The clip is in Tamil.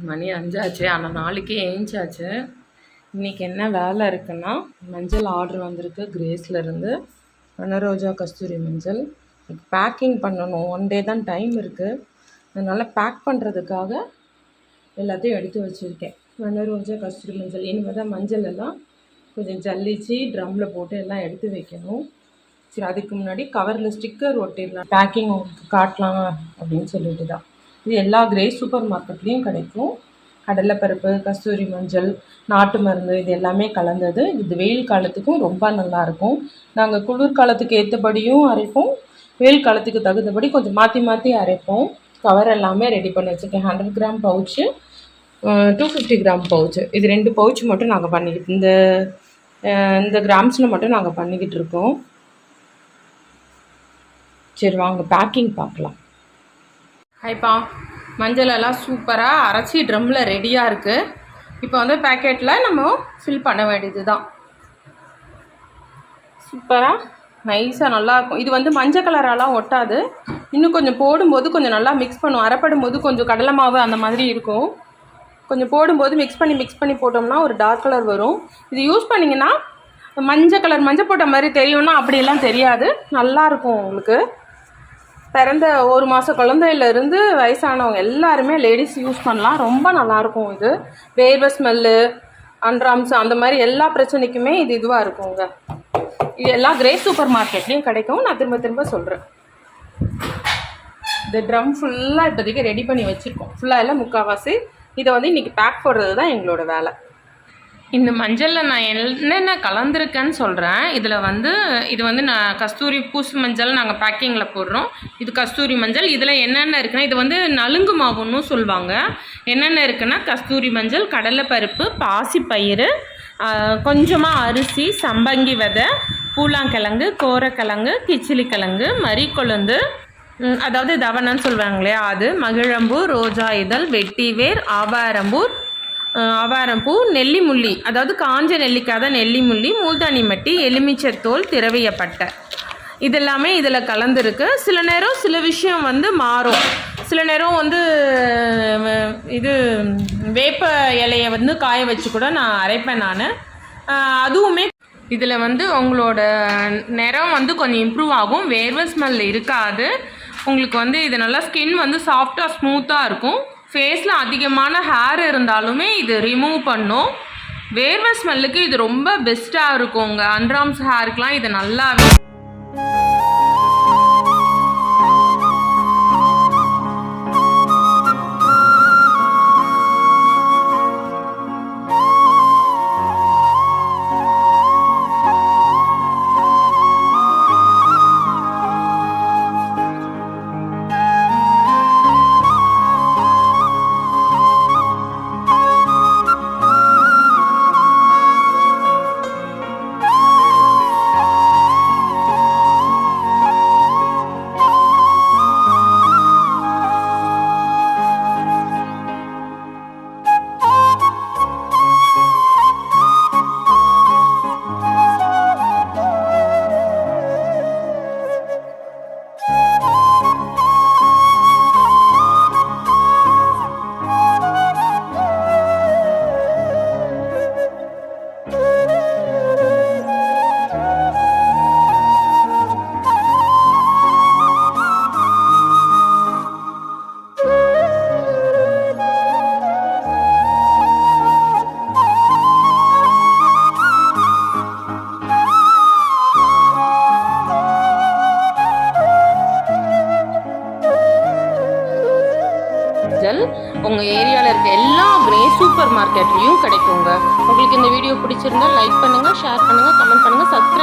மணி 5 ஆச்சு. ஆனால் நாளைக்கே ஏஞ்சாச்சு. இன்றைக்கி என்ன வேலை இருக்குன்னா, மஞ்சள் ஆர்டர் வந்திருக்கு கிரேஸ்லேருந்து. வனரோஜா கஸ்தூரி மஞ்சள் பேக்கிங் பண்ணணும். 1 டே தான் டைம் இருக்குது. அதனால் பேக் பண்ணுறதுக்காக எல்லாத்தையும் எடுத்து வச்சுருக்கேன். வனரோஜா கஸ்தூரி மஞ்சள் இனிமேல் தான் மஞ்சள் எல்லாம் கொஞ்சம் ஜல்லிச்சு ட்ரம்மில் போட்டு எல்லாம் எடுத்து வைக்கணும். சரி, அதுக்கு முன்னாடி கவரில் ஸ்டிக்கர் ஒட்டிடலாம், பேக்கிங் காட்டலாம் அப்படின்னு சொல்லிட்டு தான். இது எல்லா கிரேஸ் சூப்பர் மார்க்கெட்லேயும் கிடைக்கும். கடலைப்பருப்பு, கஸ்தூரி மஞ்சள், நாட்டு மருந்து இது எல்லாமே கலந்தது. இது வெயில் காலத்துக்கும் ரொம்ப நல்லாயிருக்கும். நாங்கள் குளிர்காலத்துக்கு ஏற்றபடியும் அரைப்போம், வெயில் காலத்துக்கு தகுந்தபடி கொஞ்சம் மாற்றி மாற்றி அரைப்போம். கவர் எல்லாமே ரெடி பண்ணி வச்சுருக்கேன். 100 கிராம் பவுச்சு, 250 கிராம் பவுச்சு. இது 2 பவுச் மட்டும் நாங்கள் பண்ணிக்கிட்டு இந்த கிராம்ஸில் மட்டும் நாங்கள் பண்ணிக்கிட்டு இருக்கோம். சரி வாங்க பேக்கிங் பார்க்கலாம். ஹைப்பா, மஞ்சள் எல்லாம் சூப்பராக அரைச்சி ட்ரம்மில் ரெடியாக இருக்குது. இப்போ வந்து பேக்கெட்டில் நம்ம ஃபில் பண்ண வேண்டியது தான். சூப்பராக நைஸாக நல்லாயிருக்கும். இது வந்து மஞ்சள் கலரெல்லாம் ஒட்டாது. இன்னும் கொஞ்சம் போடும்போது கொஞ்சம் நல்லா மிக்ஸ் பண்ணும். அரைப்படும் போது கொஞ்சம் கடலை மாவு அந்த மாதிரி இருக்கும். கொஞ்சம் போடும்போது மிக்ஸ் பண்ணி போட்டோம்னா ஒரு டார்க் கலர் வரும். இது யூஸ் பண்ணிங்கன்னா மஞ்சள் கலர் மஞ்சள் போட்ட மாதிரி தெரியும்னா அப்படியெல்லாம் தெரியாது. நல்லாயிருக்கும். உங்களுக்கு பிறந்த 1 மாத குழந்தையிலேருந்து வயசானவங்க எல்லாருமே லேடிஸ் யூஸ் பண்ணலாம். ரொம்ப நல்லாயிருக்கும். இது வேர்வை ஸ்மெல்லு, அண்ட்ராம்ஸ் அந்த மாதிரி எல்லா பிரச்சனைக்குமே இதுவாக இருக்குங்க. இது எல்லா கிரேஸ் சூப்பர் மார்க்கெட்லேயும் கிடைக்கும். நான் திரும்ப சொல்கிறேன். இந்த ட்ரம் ஃபுல்லாக இப்போதைக்கு ரெடி பண்ணி வச்சுருக்கோம். ஃபுல்லாக எல்லாம் முக்கால்வாசி. இதை வந்து இன்றைக்கி பேக் போடுறது தான் எங்களோட வேலை. இந்த மஞ்சளில் நான் என்னென்ன கலந்துருக்கேன்னு சொல்கிறேன். இது வந்து நான் கஸ்தூரி பூசு மஞ்சள் நாங்கள் பேக்கிங்கில் போடுறோம். இது கஸ்தூரி மஞ்சள். இதில் என்னென்ன இருக்குன்னா, இது வந்து நலுங்கு மாவுன்னு சொல்லுவாங்க. என்னென்ன இருக்குன்னா, கஸ்தூரி மஞ்சள், கடலைப்பருப்பு, பாசிப்பயிறு, கொஞ்சமாக அரிசி, சம்பங்கி விதை, பூலாங்கிழங்கு, கோரக்கிழங்கு, கிச்சிலிக்கிழங்கு, மறிக்கொழுந்து, அதாவது தவனன்னு சொல்லுவாங்க இல்லையா, அது, மகிழம்பூ, ரோஜா இதழ், வெட்டிவேர், ஆவாரம்பூ, நெல்லிமுள்ளி, அதாவது காஞ்ச நெல்லிக்காய் தான் நெல்லிமுள்ளி, மூல்தானி மட்டி, எலுமிச்சத்தோல், திரவியப்பட்டை, இதெல்லாமே இதில் கலந்துருக்கு. சில நேரம் சில விஷயம் வந்து மாறும். சில நேரம் வந்து இது வேப்ப இலையை வந்து காய வச்சு கூட நான் அரைப்பேன். அதுவுமே இதில் வந்து உங்களோட நிறம் வந்து கொஞ்சம் இம்ப்ரூவ் ஆகும். வேர்வை ஸ்மெல் இருக்காது. உங்களுக்கு வந்து இது நல்லா ஸ்கின் வந்து சாஃப்டாக ஸ்மூத்தாக இருக்கும். ஃபேஸில் அதிகமான ஹேர் இருந்தாலுமே இது ரிமூவ் பண்ணும். வேர்வை ஸ்மெல்லுக்கு இது ரொம்ப பெஸ்ட்டாக இருக்குங்க. அண்ட்ராம்ஸ் ஹேருக்கெலாம் இது நல்லாவே. உங்கள் ஏரியாவில் இருக்க எல்லா கிரேஸ் சூப்பர் மார்க்கெட்லேயும் கிடைக்குங்க. உங்களுக்கு இந்த வீடியோ பிடிச்சிருந்தா லைக் பண்ணுங்கள், ஷேர் பண்ணுங்கள், கமெண்ட் பண்ணுங்கள், சப்ஸ்கிரைப்